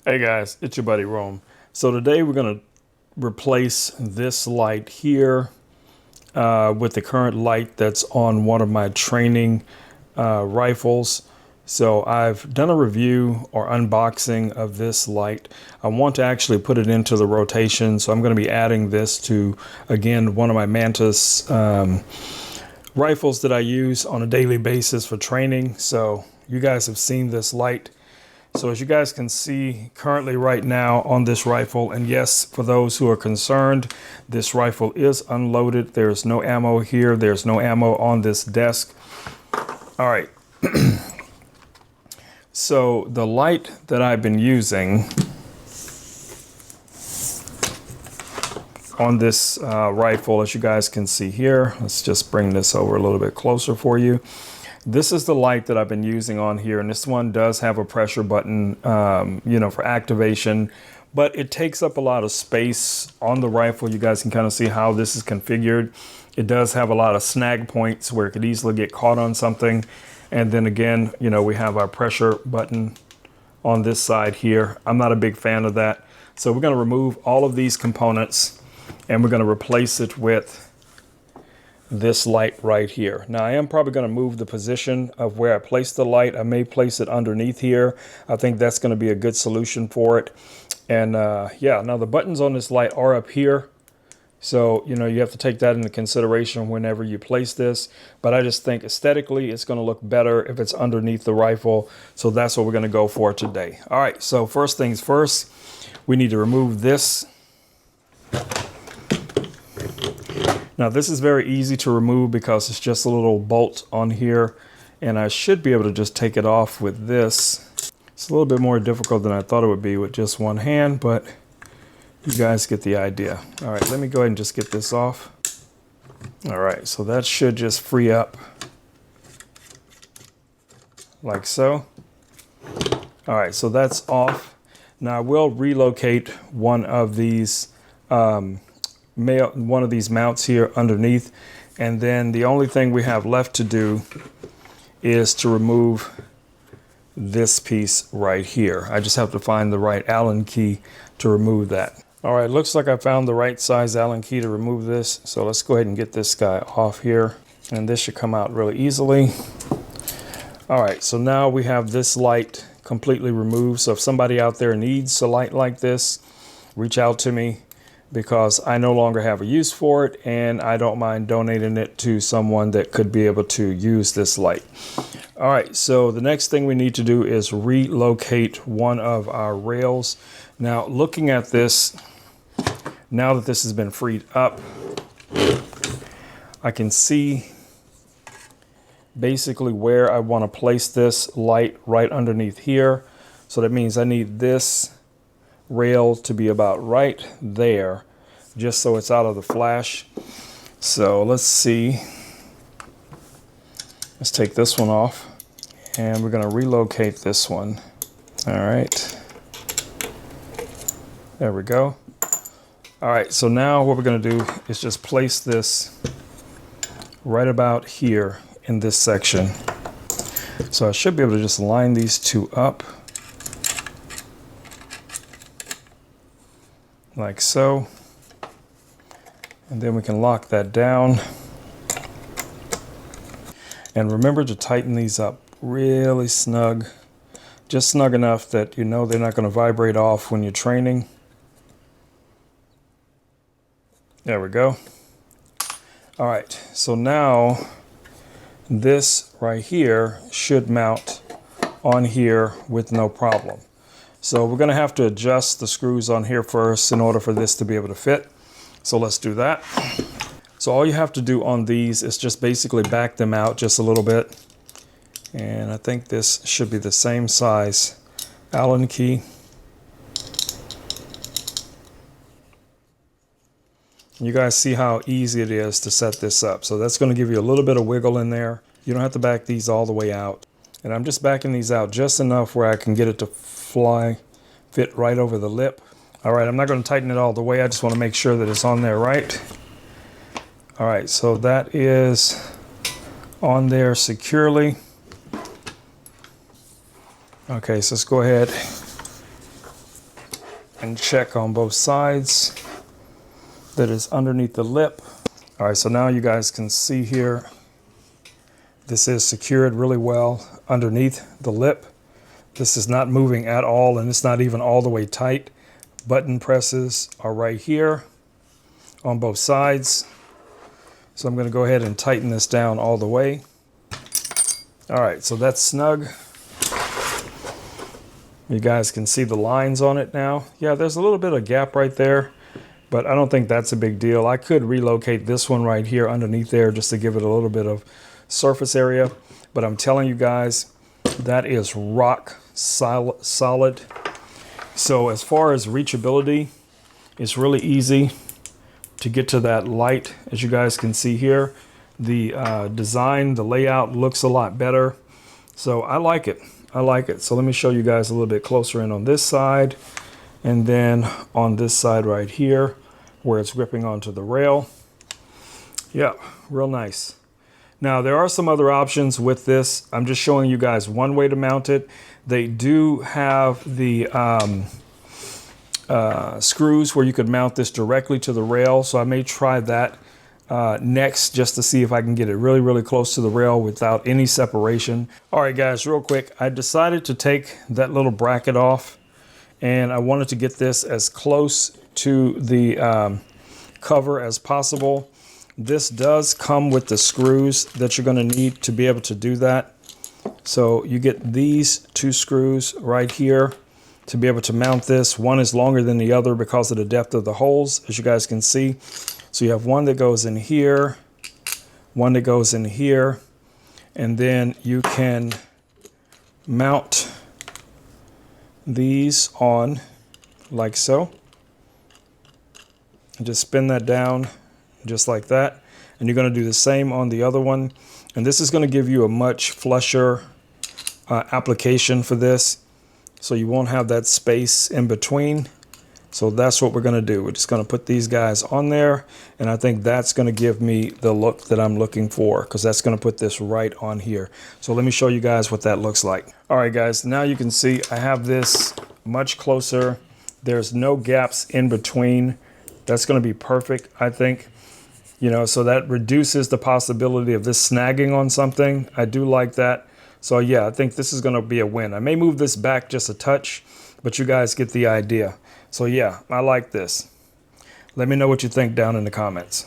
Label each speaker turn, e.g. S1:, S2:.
S1: Hey guys, it's your buddy Rome. So today we're going to replace this light here with the current light that's on one of my training rifles. So I've done a review or unboxing of this light. I want to actually put it into the rotation, so I'm going to be adding this to, again, one of my Mantis rifles that I use on a daily basis for training. So you guys have seen this light. So as you guys can see currently right now on this rifle, and yes, for those who are concerned, this rifle is unloaded. There's no ammo here. There's no ammo on this desk. All right. So the light that I've been using on this rifle, as you guys can see here, let's just bring this over a little bit closer for you. This is the light that I've been using on here, and this one does have a pressure button, for activation, but it takes up a lot of space on the rifle. You guys can kind of see how this is configured. It does have a lot of snag points where it could easily get caught on something. And then again, we have our pressure button on this side here. I'm not a big fan of that. So we're going to remove all of these components and we're going to replace it with this light right here. Now I am probably going to move the position of where I place the light. I may place it underneath here. I think that's going to be a good solution for it. And yeah, now the buttons on this light are up here. So, you have to take that into consideration whenever you place this. But I just think aesthetically, it's going to look better if it's underneath the rifle. So that's what we're going to go for today. All right, so first things first, we need to remove this. Now this is very easy to remove because it's just a little bolt on here, and I should be able to just take it off with this. It's a little bit more difficult than I thought it would be with just one hand, but you guys get the idea. All right, let me go ahead and just get this off. All right, so that should just free up like so. All right, so that's off. Now I will relocate one of these mounts here underneath, and then the only thing we have left to do is to remove this piece right here. I just have to find the right Allen key to remove that. All right, looks like I found the right size Allen key to remove this, so let's go ahead and get this guy off here, and this should come out really easily. All right, so now we have this light completely removed. So if somebody out there needs a light like this, reach out to me, because I no longer have a use for it, and I don't mind donating it to someone that could be able to use this light. All right, so the next thing we need to do is relocate one of our rails. Now, looking at this, now that this has been freed up, I can see basically where I want to place this light right underneath here. So that means I need this rail to be about right there, just so it's out of the flash. So let's see. Let's take this one off, and we're going to relocate this one. All right. There we go. All right, so now what we're going to do is just place this right about here in this section. So I should be able to just line these two up like so, and then we can lock that down. And remember to tighten these up really snug, just snug enough that they're not going to vibrate off when you're training. There we go. All right, so now this right here should mount on here with no problem. So we're going to have to adjust the screws on here first in order for this to be able to fit. So let's do that. So all you have to do on these is just basically back them out just a little bit. And I think this should be the same size Allen key. You guys see how easy it is to set this up. So that's going to give you a little bit of wiggle in there. You don't have to back these all the way out. And I'm just backing these out just enough where I can get it to fit right over the lip. All right, I'm not going to tighten it all the way. I just want to make sure that it's on there right. All right, so that is on there securely. Okay, so let's go ahead and check on both sides that it's underneath the lip. All right, so now you guys can see here, this is secured really well underneath the lip. This is not moving at all, and it's not even all the way tight. Button presses are right here on both sides. So I'm going to go ahead and tighten this down all the way. All right, so that's snug. You guys can see the lines on it now. Yeah, there's a little bit of gap right there, but I don't think that's a big deal. I could relocate this one right here underneath there just to give it a little bit of surface area. But I'm telling you guys, that is rock solid. So as far as reachability, it's really easy to get to that light. As you guys can see here, the design, the layout looks a lot better. So I like it. I like it. So let me show you guys a little bit closer in on this side, and then on this side right here where it's gripping onto the rail. Yeah, real nice. Now there are some other options with this. I'm just showing you guys one way to mount it. They do have the screws where you could mount this directly to the rail. So I may try that next, just to see if I can get it really, really close to the rail without any separation. All right, guys, real quick, I decided to take that little bracket off, and I wanted to get this as close to the cover as possible. This does come with the screws that you're going to need to be able to do that. So you get these two screws right here to be able to mount this. One is longer than the other because of the depth of the holes, as you guys can see. So you have one that goes in here, one that goes in here, and then you can mount these on like so. And just spin that down just like that. And you're going to do the same on the other one. And this is going to give you a much flusher application for this. So you won't have that space in between. So that's what we're going to do. We're just going to put these guys on there. And I think that's going to give me the look that I'm looking for, because that's going to put this right on here. So let me show you guys what that looks like. All right, guys, now you can see I have this much closer. There's no gaps in between. That's going to be perfect, I think. You know, so that reduces the possibility of this snagging on something. I do like that. So yeah, I think this is going to be a win. I may move this back just a touch, but you guys get the idea. So yeah, I like this. Let me know what you think down in the comments.